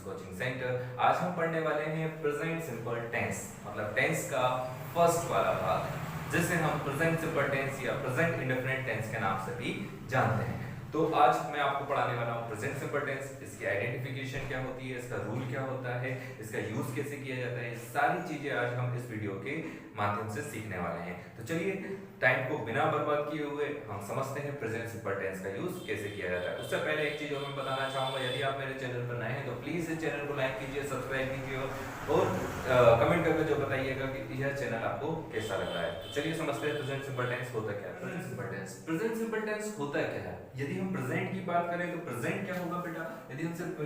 Coaching centre. आज हम पढ़ने वाले हैं प्रेजेंट सिंपल टेंस, मतलब टेंस का फर्स्ट वाला भाग, जिसे हम प्रेजेंट सिंपल टेंस या प्रेजेंट इंडेफिनिट टेंस के नाम से भी जानते हैं। तो आज मैं आपको पढ़ाने वाला हूँ प्रेजेंट सिंपल टेंस, इसकी आइडेंटिफिकेशन क्या होती है, इसका रूल क्या होता है, इसका यूज कैसे किया जाता है, सारी चीजें आज हम इस वीडियो के माध्यम से सीखने वाले हैं। तो चलिए टाइम को बिना बर्बाद किए हुए हम समझते हैं प्रेजेंट सिंपल टेंस का यूज कैसे किया जाता है। उससे पहले एक चीज और मैं बताना चाहूंगा, यदि आप मेरे चैनल पर नए हैं तो प्लीज इस चैनल को लाइक कीजिए, सब्सक्राइब कीजिए और कमेंट करके जो बताइएगा कि यह चैनल आपको कैसा लग रहा है। तो चलिए समझते हैं प्रेजेंट सिंपल टेंस होता क्या है। प्रेजेंट सिंपल टेंस होता क्या है? यदि हम प्रेजेंट की बात करें तो प्रेजेंट क्या होगा बेटा? यदि हम सिर्फ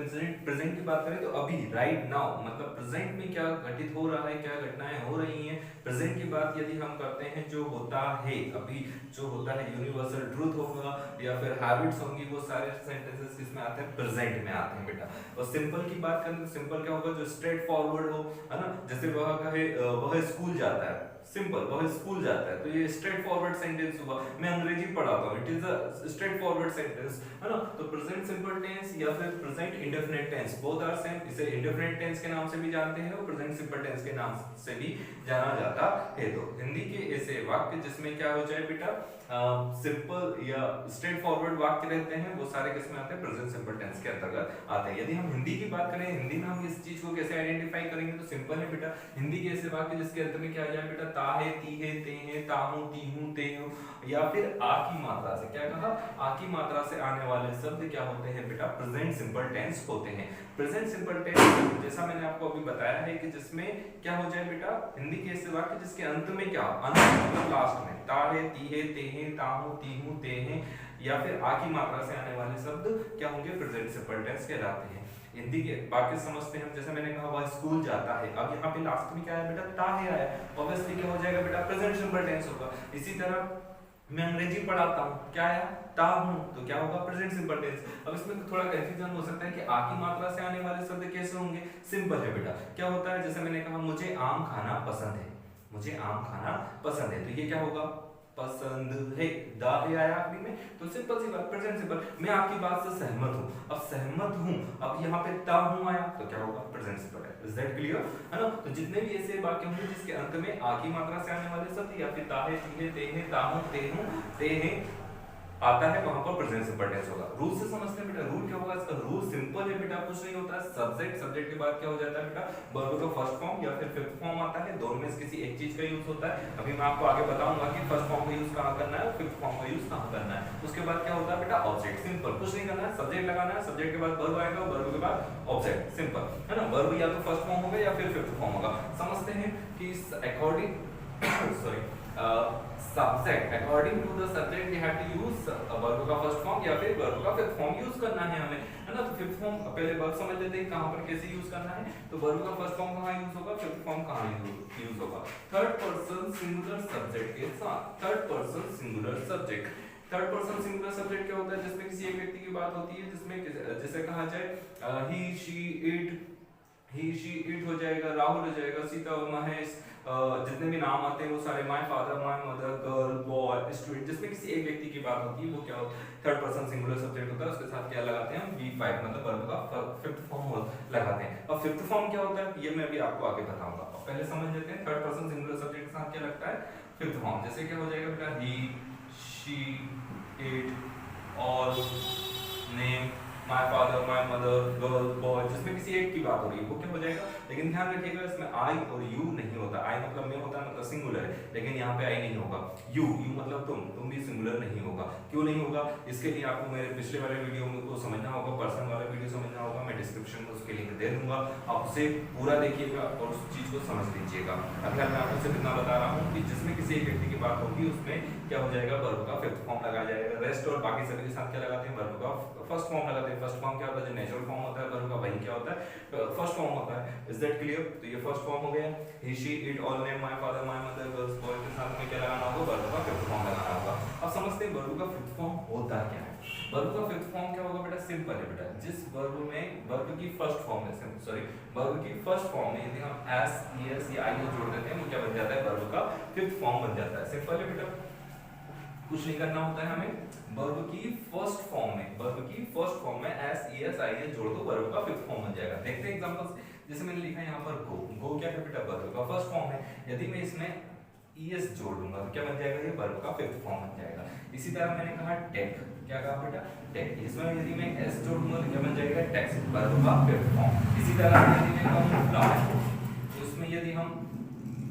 प्रेजेंट की बात करें तो अभी, राइट नाउ, मतलब प्रेजेंट में क्या घटित हो रहा है, क्या घटनाएं हो रही हैं। प्रेजेंट की बात यदि हम करते हैं, जो होता है अभी, जो होता है, यूनिवर्सल ट्रूथ होगा या फिर हैबिट्स होंगी, वो सारे सेंटेंसेस किसमें आते हैं? प्रेजेंट में आते हैं बेटा। और सिंपल की बात करें तो सिंपल क्या होगा? जो स्ट्रेट फॉरवर्ड हो, है ना, जैसे वह कहे वह स्कूल जाता है, सिंपल, वह स्कूल जाता है, तो ये स्ट्रेट फॉरवर्ड सेंटेंस हुआ। मैं अंग्रेजी पढ़ाता हूँ, it is a straightforward sentence, है ना। तो प्रेजेंट सिंपल टेंस या फिर present indefinite tense both are same. इसे इंडेफिनिट टेंस के नाम से भी जानते हैं और प्रेजेंट सिंपल टेंस के नाम से भी जाना जाता है। तो हिंदी के ऐसे वाक्य जिसमें क्या हो जाए बेटा, सिंपल या स्ट्रेट फॉरवर्ड वाक्य रहते हैं, वो सारे किसमें आते हैं? प्रेजेंट सिंपल टेंस के अंतर्गत आते हैं। यदि हम हिंदी की बात करें, हिंदी में हम इस चीज को कैसे आइडेंटिफाई करेंगे? तो सिंपल है बेटा, हिंदी के ऐसे वाक्य जिसके अंत में क्या आ जाए बेटा? ता है, ती है, ते है, ताहू, तीहू, तेहू, या फिर आ की मात्रा से, क्या कहा? आ की मात्रा से आने वाले शब्द क्या होते हैं बेटा? प्रेजेंट सिंपल टेंस होते हैं। प्रेजेंट सिंपल टेंस जैसा मैंने आपको अभी बताया है कि जिसमें क्या हो जाए बेटा, हिंदी के ऐसे वाक्य जिसके अंत में क्या, अंत मतलब लास्ट में ता है, ती है, ते है, ताहू, तीहू, ते है, या फिर आ की मात्रा से आने वाले शब्द क्या होंगे? प्रेजेंट सिंपल टेंस कहलाते हैं। हिंदी के वाक्य समझते हैं, जैसे मैंने कहा वह स्कूल जाता है, अब यहाँ पे लास्ट में क्या है बेटा? ता है आया, ऑब्वियसली क्या हो जाएगा बेटा? प्रेजेंट सिंपल टेंस होगा। इसी तरह मैं अंग्रेजी पढ़ाता हूँ, क्या आया? ता हूँ, तो क्या होगा? Present simple tense. अब इसमें थोड़ा कंफ्यूजन हो सकता है कि आ की मात्रा से आने वाले शब्द कैसे होंगे? सिंपल है बेटा, क्या होता है, जैसे मैंने कहा मुझे आम खाना पसंद है, मुझे आम खाना पसंद है, तो ये क्या होगा? पसंद है, दा है आया आखिरी में, तो सिंपल सी बात, प्रेजेंट सिंपल। मैं आपकी बात से सहमत हूँ, अब सहमत हूँ, अब यहाँ पे ता हूँ आया, तो क्या होगा? प्रेजेंट सिंपल है। Is that clear? है ना। तो जितने भी ऐसे वाक्य होंगे जिसके अंत में आ की मात्रा से आने वाले शब्द या फिर ता है, ती है, ते है, ताहू, तेहू, ते है आता है, वहां पर प्रेजेंट सिंपल टेंस होगा। रूल से समझते हैं बेटा, रूल क्या होगा इसका? रूल सिंपल है बेटा, कुछ नहीं होता है। सब्जेक्ट, सब्जेक्ट के बाद क्या हो जाता है बेटा? वर्ब का फर्स्ट फॉर्म या फिर फिफ्थ फॉर्म आता है, दोनों में से किसी एक चीज का यूज होता है। अभी मैं आपको आगे बताऊंगा कि फर्स्ट फॉर्म का यूज कहां करना है और फिफ्थ फॉर्म का यूज कहां करना है। उसके बाद क्या होता है बेटा? ऑब्जेक्ट, सिंपल, कुछ नहीं करना है, सब्जेक्ट लगाना है, सब्जेक्ट के बाद वर्ब आएगा, वर्ब के बाद ऑब्जेक्ट, सिंपल, है ना। वर्ब या तो फर्स्ट फॉर्म होगा या फिर फिफ्थ फॉर्म होगा। समझते हैं कि according sorry subject, according to the subject we have to use verb का first form या फिर verb का fifth form यूज करना है हमें, है ना। तो fifth form पहले verb समझ लेते हैं कहां पर कैसे यूज करना है। तो verb का first form कहां यूज होगा, fifth form कहां यूज होगा? थर्ड पर्सन सिंगुलर सब्जेक्ट के साथ। Third person singular subject, third person singular subject क्या होता है? जिसमें किसी एक व्यक्ति की बात होती है, जिसमें जैसे कहा जाए he, she, it, he, she, it हो जाएगा, राहुल हो जाएगा, सीता, महेश, जितने भी नाम आते हैं वो सारे, my father, my mother, girl, boy, student, जिसमें किसी एक व्यक्ति की बात होती है वो क्या होता है? थर्ड पर्सन सिंगुलर सब्जेक्ट होता है। उसके साथ क्या लगाते हैं हम? V5, मतलब वर्ब का फिफ्थ फॉर्म लगाते हैं। अब फिफ्थ फॉर्म क्या होता है ये मैं भी आपको आगे बताऊंगा। अब पहले समझ लेते हैं थर्ड पर्सन सिंगुलर सब्जेक्ट के साथ क्या लगता है? Fifth form. जैसे क्या हो जाएगा बेटा? He, she, it, all, name, my father, my mother, girl, boy, जिसमें किसी एक की बात हो रही है वो क्या हो जाएगा? लेकिन ध्यान रखिएगा इसमें आई और यू नहीं होता। आई मतलब में होता है, मतलब सिंगुलर है, लेकिन यहाँ पे आई नहीं होगा। यू मतलब तुम भी सिंगुलर नहीं होगा। क्यों नहीं होगा? इसके लिए आपको मेरे पिछले वाले वीडियो में को समझना होगा, पर्सन वाला वीडियो समझना होगा, मैं डिस्क्रिप्शन में उसके लिंक दे दूंगा, आप उसे पूरा देखिएगा और उस चीज को समझ लीजिएगा। अभी मैं आपको सिर्फ इतना बता रहा हूँ कि जिसमें किसी एक व्यक्ति की बात होगी उसमें क्या हो जाएगा? वर्ब का फिफ्थ फॉर्म लगाया जाएगा। रेस्ट और बाकी सभी के साथ क्या लगाते हैं? वर्ब का फर्स्ट फॉर्म लगाते हैं। फर्स्ट फॉर्म क्या होता है? जो नेचुरल फॉर्म होता है वर्ब का, वही क्या होता है? फर्स्ट फॉर्म होता है। Is that clear? तो ये फर्स्ट फॉर्म हो गया। He, she, it, all, name, my father, my mother, girls, boy के साथ में क्या लगाना होगा? वर्ब का फिफ्थ फॉर्म लगाना होगा। अब समझते हैं वर्ब का फिफ्थ फॉर्म होता क्या है। वर्ब का फिफ्थ फॉर्म क्या होगा बेटा? सिंपल है बेटा, जिस वर्ब में वर्ब की फर्स्ट फॉर्म में, सॉरी, वर्ब की फर्स्ट फॉर्म में यदि हम एस, ईएस या आई जोड़ देते हैं वो क्या बन जाता है? वर्ब का फिफ्थ फॉर्म बन जाता है। सिंपल है बेटा, कुछ नहीं करना होता है हमें। वर्ब की की फर्स्ट फॉर्म में, वर्ब की फर्स्ट फॉर्म में S E S I S जोड़ दो, वर्ब का फिफ्थ फॉर्म बन जाएगा। देखते हैं एग्जांपल्स। जैसे मैंने लिखा है यहाँ पर गो, गो क्या है बेटा, वर्ब का फर्स्ट फॉर्म है। यदि मैं इसमें ईएस जोड़ दूंगा तो क्या बन जाएगा, ये वर्ब का फिफ्थ फॉर्म बन जाएगा। इसी तरह मैंने कहा टेक, क्या कहा बेटा, टेक, इसमें यदि मैं एस जोड़ दूंगा तो क्या बन जाएगा, टेक्स, वर्ब का फिफ्थ फॉर्म। इसी तरह यदि मैं कहूं फ्लाई, तो इसमें यदि हम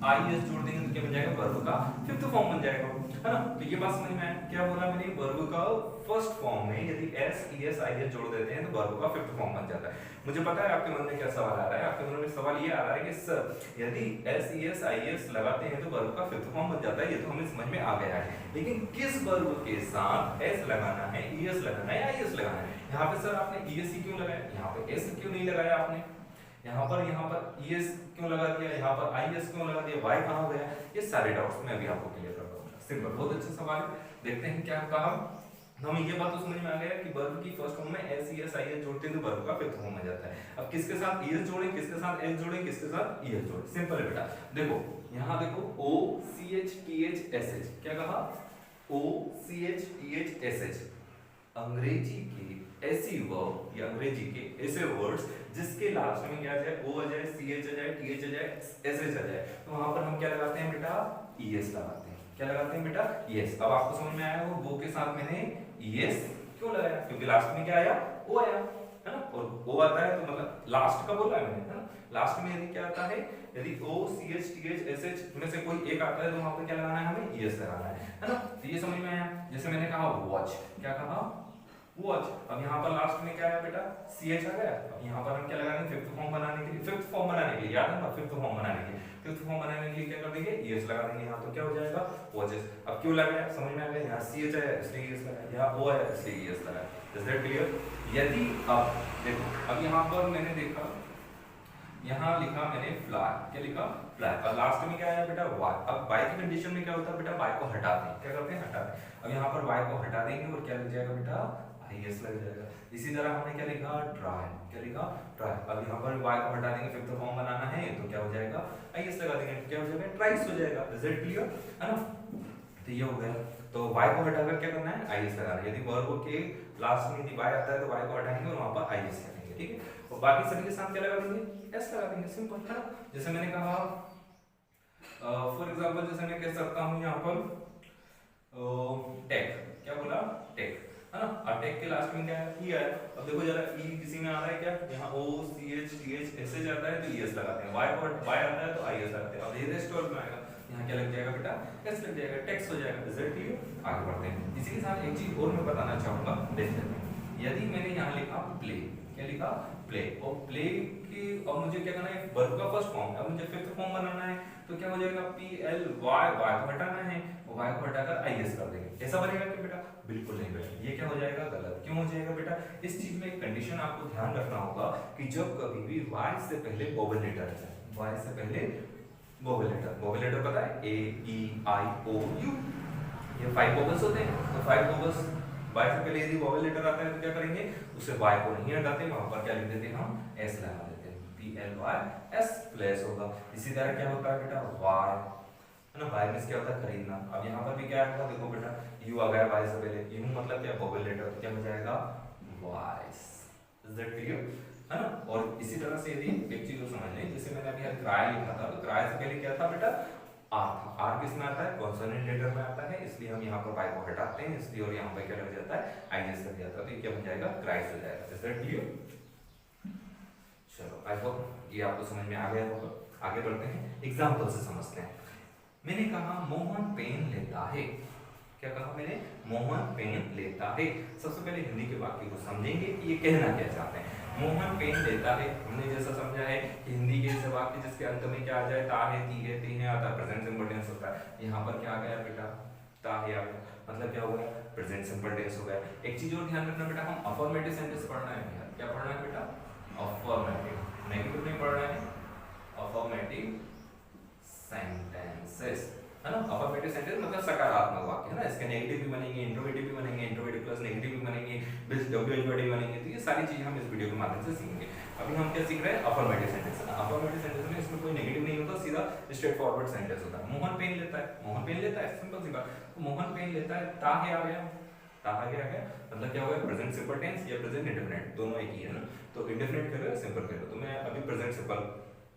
आईएस जोड़ देंगे तो क्या बन जाएगा, वर्ब का फिफ्थ फॉर्म बन जाएगा, है ना। तो ये बात समझ में आया, क्या बोला मैंने, वर्ब का फर्स्ट फॉर्म में यदि S E S I S जोड़ देते हैं तो वर्ब का फिफ्थ फॉर्म बन जाता है। मुझे पता है आपके मन में क्या सवाल आ रहा है, आपके मन में सवाल ये आ रहा है कि सर यदि S E S I S लगाते हैं तो वर्ब का फिफ्थ फॉर्म बन जाता है, ये तो हमें समझ में आ गया है, लेकिन किस वर्ब के साथ एस लगाना है, ई एस लगाना है या आई एस लगाना है। यहाँ पे सर आपने ई एस क्यों लगाया, यहाँ पे एस क्यों नहीं लगाया आपने, यहाँ पर ई एस क्यों लगा दिया, यहाँ पर आई एस क्यों लगा दिया, वाई कहाँ गया, ये सारे डाउट्स मैं अभी आपको क्लियर कर दूंगा। सिंपल, बहुत अच्छा सवाल है। देखते हैं क्या कहा। हमें ये बात तो समझ में आ गया कि वर्ब की फर्स्ट फॉर्म में S E S I S जोड़ते हैं तो वर्ब का फिफ्थ फॉर्म आ जाता है। अब किसके साथ ई एस जोड़ें, किसके साथ एस जोड़ें, किसके साथ ई एस जोड़ें, सिंपल है बेटा। देखो यहाँ देखो O C H T H S H, क्या कहा, O C H T H S H, Angrezi के ऐसी वर्ब या अंग्रेजी के ऐसे वर्ड्स जिसके लास्ट में क्या आ जाए, ओ आ जाए, सी एच आ जाए, टी एच आ जाए, एस एच आ जाए, तो वहां पर हम क्या लगाते हैं बेटा, ई एस लगाते हैं। क्या लगाते हैं बेटा, ई एस। अब आपको समझ में आया वो गो के साथ मैंने ई एस क्यों लगाया, क्योंकि लास्ट में क्या आया, ओ आया, है ना, और ओ आता है तो मतलब लास्ट का बोला है मैंने, है ना, लास्ट में यदि क्या आता है, यदि O C H T H S H में से कोई एक आता है तो वहां पर क्या लगाना है, हमें ई एस लगाना है ना। तो ये समझ में आया। जैसे मैंने कहा वॉच, क्या कहा, वॉच। अब यहाँ पर लास्ट में क्या है बेटा, सी एच आ गया। अब यहाँ पर हम क्या लगाएंगे, फिफ्थ फॉर्म बनाने के लिए, फिफ्थ फॉर्म बनाने के लिए, याद है ना, फिफ्थ फॉर्म बनाने के लिए, फिफ्थ फॉर्म बनाने के लिए क्या कर देंगे, ई एस लगा देंगे यहाँ, तो क्या हो जाएगा, वॉचेस। अब क्यों लगाया, समझ में आ गया, यहाँ सी एच है इसलिए ई एस लगाया, यहाँ ओ है इसलिए ई एस लगाया। Is that clear. यदि अब देखो, अब यहाँ पर मैंने देखा, यहाँ लिखा मैंने फ्लाई, क्या लिखा, फ्लाई, और लास्ट में क्या आया बेटा, वाई। अब वाई की कंडीशन में क्या होता है बेटा, वाई को हटाते हैं, क्या करते हैं, हटाते हैं। अब यहाँ पर वाई को हटा देंगे और क्या लग जाएगा बेटा, आईएस लग जाएगा। इसी तरह हमने क्या लिखा, ट्राई, क्या लिखा, ट्राई। अब यहाँ पर वाई को हटा देंगे, फिफ्थ फॉर्म बनाना है तो क्या हो जाएगा, आईएस लगा देंगे, क्या हो जाएगा, ट्राइस हो जाएगा। इज इट क्लियर, है ना। तो ये हो गया। तो वाई को हटाकर क्या करना है, आईएस लगाना है। यदि वर्ब के लास्ट में यदि वाई आता है तो वाई को हटाएंगे और वहां पर आईएस लगाएंगे, ठीक है। और बाकी सभी के साथ क्या लगा देंगे, एस लगा देंगे, सिंपल, है ना। जैसे मैंने कहा फॉर एग्जांपल, जैसे मैं कह सकता हूं यहाँ पर टेक, क्या बोला, टेक, है ना। अब टेक के लास्ट में क्या है, ई आया। अब देखो जरा ई किसी में आ रहा है क्या, यहाँ ओ सी एच टी एच ऐसे जाता है तो ई एस लगाते हैं, वाई पर वाई आता है तो आई एस लगाते हैं। अब ये रेस्ट में आएगा, यहाँ क्या लग जाएगा बेटा, एस लग जाएगा, टेक्स्ट हो जाएगा। Is it clear. आगे बढ़ते हैं। इसी के साथ एक चीज और मैं बताना चाहूंगा, देख लेते हैं। यदि मैंने यहाँ लिखा प्ले, क्या लिखा, प्ले, और प्ले की अब मुझे क्या करना है, वर्ब का फर्स्ट फॉर्म, अब मुझे फिफ्थ फॉर्म बनाना है तो क्या हो जाएगा, पी एल वाई, वाई को हटाना है, वाई को हटाकर आई एस कर देंगे। ऐसा बनेगा क्या बेटा, बिल्कुल नहीं बेटा, ये क्या हो जाएगा, गलत। क्यों हो जाएगा बेटा, इस चीज में एक कंडीशन आपको ध्यान रखना होगा कि जब कभी भी वाई से पहले वोवेल लेटर है, वाई से पहले वोवेल लेटर, वोवेल लेटर पता है, ए ई आई ओ यू, ये 5 वोवेल्स होते हैं। तो 5 वोवेल्स वाई से पहले यदि वोवेल लेटर आता है तो क्या करेंगे, उसे वाई को नहीं हटाते, वहां पर क्या लिख देते हैं, हम एस लगा देते हैं, P L Y S plus होगा। इसी तरह क्या होता है बेटा, वाई, है ना, वाई में क्या होता है, खरीदना। अब यहाँ पर भी क्या होगा, देखो बेटा, यू आ गया वाई से पहले, यू मतलब क्या, वोवेल लेटर, तो क्या हो जाएगा, वाइस। इज दैट क्लियर, है ना। और इसी तरह से यदि एक चीज को समझ लें, जैसे मैंने अभी क्राई लिखा था, तो क्राई से पहले क्या था बेटा, आर था। आर किस में आता है, कॉन्सोनेंट लेटर में आता है, इसलिए हम यहाँ पर वाई को हटाते हैं, इसलिए, और यहाँ पर क्या लग जाता है, आईएस लग जाता है, तो ये क्या बन जाएगा, क्राइस हो जाएगा। Is that clear. चलो, आई होप ये आपको समझ में आ गया होगा। आगे बढ़ते हैं, एग्जांपल से समझते हैं। मैंने कहा मोहन पेन लेता है, क्या कहा मैंने, मोहन पेन लेता है। सबसे पहले हिंदी के वाक्य को समझेंगे कि ये कहना क्या चाहते हैं। मोहन पेन लेता है, हमने जैसा समझा है कि हिंदी के ऐसे वाक्य जिसके अंत में क्या आ जाए, ता है, ती है, तीन है आता है, प्रेजेंट सिंपल टेंस होता है। यहाँ पर क्या आ गया बेटा, ता है आ गया, मतलब क्या हो गया, प्रेजेंट सिंपल टेंस हो गया। एक चीज और ध्यान रखना बेटा, हम अफर्मेटिव सेंटेंस पढ़ना है, क्या पढ़ना है बेटा, अफर्मेटिव, नेगेटिव नहीं पढ़ना है, अफर्मेटिव सेंटेंसेस, है ना। अफर्मेटिव सेंटेंस मतलब सकारात्मक वाक्य, है ना। इसके नेगेटिव भी बनेंगे, इंट्रोगेटिव भी बनेंगे, इंट्रोगेटिव प्लस नेगेटिव भी बनेंगे, विद डब्ल्यूएच बनेंगे। तो ये सारी चीजें हम इस वीडियो के माध्यम से सीखेंगे। अभी हम क्या सीख रहे हैं, अफर्मेटिव सेंटेंस। अफर्मेटिव सेंटेंस में इसमें कोई नेगेटिव नहीं होता, सीधा स्ट्रेट फॉरवर्ड सेंटेंस होता है। मोहन पेन लेता है, मोहन पेन लेता है, सिंपल सी बात। तो मोहन पेन लेता है, ता है आ गया, कहा गया है मतलब क्या होगा, प्रेजेंट सिंपल टेंस या प्रेजेंट इंडेफिनिट दोनों एक ही है ना, तो इंडेफिनिट कर रहे हो सिंपल कर रहे हो, तो मैं अभी प्रेजेंट सिंपल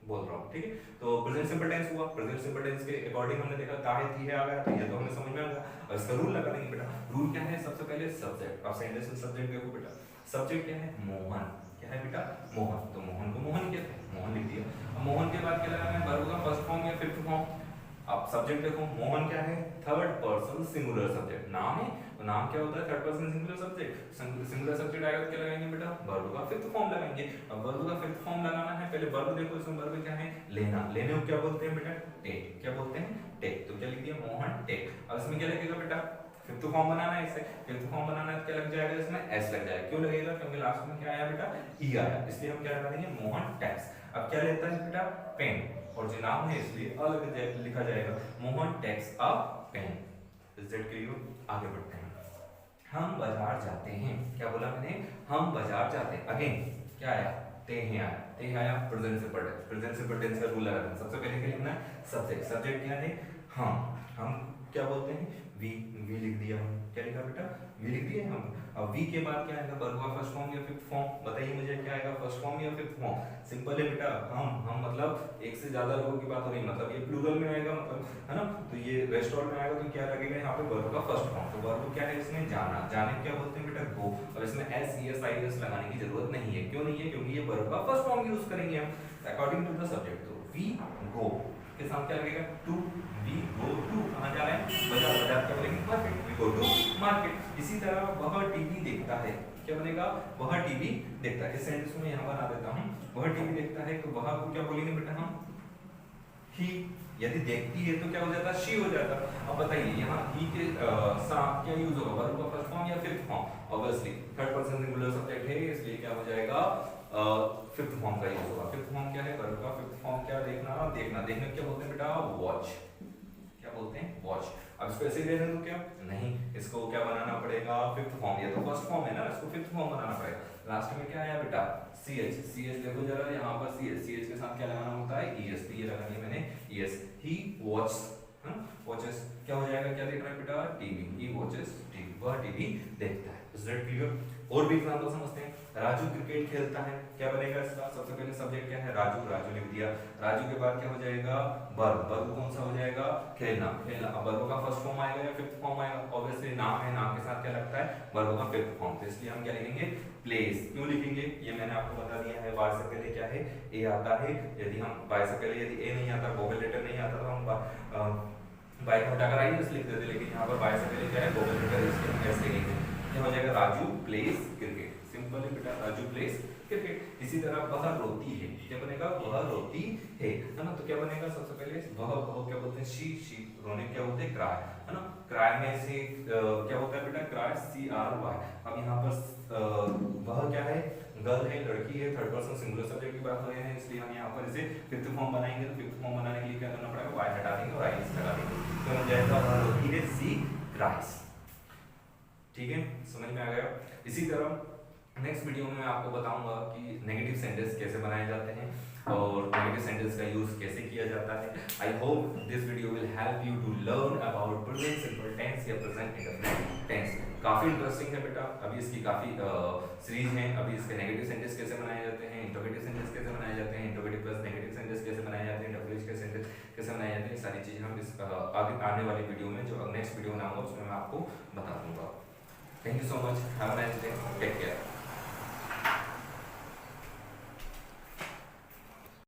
बोल रहा हूँ, ठीक है। तो प्रेजेंट सिंपल टेंस हुआ, प्रेजेंट सिंपल टेंस के अकॉर्डिंग हमने देखा का है थी है आ गया, तो ये तो हमें समझ में आ गया। अब इसका रूल लगा लेंगे बेटा। रूल क्या है, सबसे पहले सब्जेक्ट, अब सेंटेंस में सब्जेक्ट देखो बेटा, सब्जेक्ट क्या है, मोहन, क्या है बेटा, मोहन, तो मोहन को मोहन कहते हैं, मोहन लिख दिया। अब मोहन के बाद क्या लगाना है, वर्ब का फर्स्ट फॉर्म या फिफ्थ फॉर्म। अब सब्जेक्ट देखो, मोहन क्या है, थर्ड पर्सन सिंगुलर सब्जेक्ट, नाम है, तो नाम क्या होता है, third person singular subject, singular subject आएगा तो क्या लगाएंगे बेटा, वर्ब का फिफ्थ फॉर्म लगाएंगे। अब वर्ब का फिफ्थ फॉर्म लगाना है, पहले वर्ब देखो, इसमें वर्ब क्या है, लेना, लेने को क्या बोलते हैं बेटा, टेक, क्या बोलते हैं, टेक, तो क्या लिख दिया, मोहन टेक। अब इसमें क्या लगेगा बेटा, फिफ्थ फॉर्म बनाना है, इसे फिफ्थ फॉर्म बनाना है तो क्या लग जाएगा, इसमें एस लग जाएगा, क्यों लगेगा, क्योंकि लास्ट में क्या आया बेटा, ई आया, इसलिए हम क्या लगा देंगे, मोहन टेक्स। अब क्या लेता है बेटा, पेन, और जो नाम है इसलिए अलग लिखा जाएगा, Mohan takes a pen. Is that clear? आगे बढ़ते हैं। हम बाजार जाते हैं, क्या बोला मैंने, हम बाजार जाते हैं। अगेन क्या आया, ते हैं आया, ते आया, present simple tense, present simple tense का रूल लगा देना। सबसे पहले क्या लिखना है, सब्जेक्ट, सब्जेक्ट क्या है, हम क्या बोलते हैं, वी, वी लिख दिया, क्या लिखा बेटा, वी लिख दिया हम। अब वी के बाद क्या आएगा, वर्ब का फर्स्ट फॉर्म या फिफ्थ फॉर्म, बताइए मुझे क्या आएगा, फर्स्ट फॉर्म या फिफ्थ फॉर्म। सिंपल है बेटा, हम मतलब एक से ज्यादा लोगों की बात हो रही है, मतलब ये प्लूरल में आएगा, मतलब है ना, तो ये रेस्टोरेंट में आएगा तो क्या लगेगा यहाँ पे, वर्ब का फर्स्ट फॉर्म। तो वर्ब क्या है इसमें, जाना, जाने क्या बोलते हैं बेटा, गो। और इसमें S E S I S लगाने की जरूरत नहीं है, क्यों नहीं है, क्योंकि ये वर्ब का फर्स्ट फॉर्म यूज करेंगे हम अकॉर्डिंग टू द सब्जेक्ट। तो वी गो के साथ क्या लगेगा, टू, वी गो टू, कहाँ जा रहे हैं, बाजार, बाजार क्या बोलेंगे, market, we go to market. इसी तरह वह टीवी देखता है, क्या बनेगा, वह टीवी देखता है। इस सेंटेंस में यहाँ बना देता हूँ, वह टीवी देखता है, तो वह को क्या बोलेंगे बेटा हम, ही, यदि देखती है तो क्या हो जाता, शी हो जाता। अब बताइए यहाँ ही के साथ क्या यूज होगा, वर्ब का फर्स्ट फॉर्म या fifth form, obviously third person singular subject है, इसलिए क्या हो जाएगा, फिफ्थ फॉर्म का यूज होगा। फिफ्थ फॉर्म क्या है, वर्ब का फिफ्थ फॉर्म क्या, देखना, देखना, देखने क्या बोलते हैं बेटा, वॉच, क्या बोलते हैं, वॉच। अब इसको ऐसे ही रहने दो क्या, नहीं, इसको क्या बनाना पड़ेगा, फिफ्थ फॉर्म, ये तो फर्स्ट फॉर्म है ना, इसको फिफ्थ फॉर्म बनाना पड़ेगा। लास्ट में क्या आया बेटा, सी एच, सी एच देखो जरा यहाँ पर, सी एच, सी एच के साथ क्या लगाना होता है, ई एस, तो ये लगा दिया मैंने, ई एस, ही वॉच, वॉचेस, क्या हो जाएगा, क्या देख रहा है बेटा, टीवी, ही वॉचेस टीवी, वह टीवी देखता है। Is that clear? और भी एग्जांपल समझते हैं। राजू क्रिकेट खेलता है, क्या बनेगा इसका, सबसे पहले सब्जेक्ट क्या है, राजू, राजू लिख दिया। राजू के बाद क्या हो जाएगा, वर्ब, वर्ब कौन सा हो जाएगा, खेलना, खेलना। अब वर्ब का फर्स्ट फॉर्म आएगा या फिफ्थ फॉर्म आएगा, ऑब्वियसली नाम है, नाम के साथ क्या लगता है, वर्ब का फिफ्थ फॉर्म, तो इसलिए हम क्या लिखेंगे, प्लेस। क्यों लिखेंगे, ये मैंने आपको बता दिया है, वाई से पहले क्या है, ए आता है। यदि हम वाई से पहले यदि ए नहीं आता, वोवेल लेटर नहीं आता, तो हम वाई को हटाकर आई एस लिख देते, लेकिन यहाँ पर वाई से पहले क्या है, वोवेल लेटर, इसके हम एस लिखेंगे, क्या हो जाएगा, राजू प्लेस क्रिकेट। सिंपल है बेटा, राजू प्लेस क्रिकेट। इसी तरह वह रोती है, क्या बनेगा, वह रोती है ना, तो क्या बनेगा, सबसे पहले वह क्या बोलते हैं, शी, रोने क्या बोलते हैं, क्राई, है ना, क्राई में से क्या होता है बेटा, क्राई, सी आर वाई। अब यहाँ पर वह क्या है, गर्ल है, लड़की है, थर्ड पर्सन सिंगुलर सब्जेक्ट की बात हो रही है, इसलिए हम यहाँ पर इसे फिफ्थ फॉर्म बनाएंगे। तो फिफ्थ फॉर्म बनाने के लिए क्या करना पड़ेगा, वाई हटा देंगे और आई एस लगा देंगे, तो बन जाएगा वह रोती है, सी क्राइस। ठीक है, समझ में आ गया। इसी तरह नेक्स्ट वीडियो में मैं आपको बताऊंगा कि नेगेटिव सेंटेंस कैसे बनाए जाते हैं और नेगेटिव सेंटेंस का यूज कैसे किया जाता है। I hope this video will help you to learn about present simple tense या प्रेजेंट इंडेफिनिट टेंस। काफी इंटरेस्टिंग है बेटा, अभी इसकी काफी सीरीज है। अभी इसके नेगेटिव सेंटेंस कैसे बनाए जाते हैं, इंटरोगेटिव सेंटेंस कैसे बनाए जाते हैं, इंटरोगेटिव प्लस नेगेटिव सेंटेंस कैसे बनाए जाते हैं, डब्ल्यूएच के सेंटेंस कैसे बनाए जाते हैं, सारी चीजें हम इस आगे आने वाली वीडियो में, जो नेक्स्ट वीडियो बनाऊंगा उसमें मैं आपको बता दूंगा। Thank you so much. Have a nice day.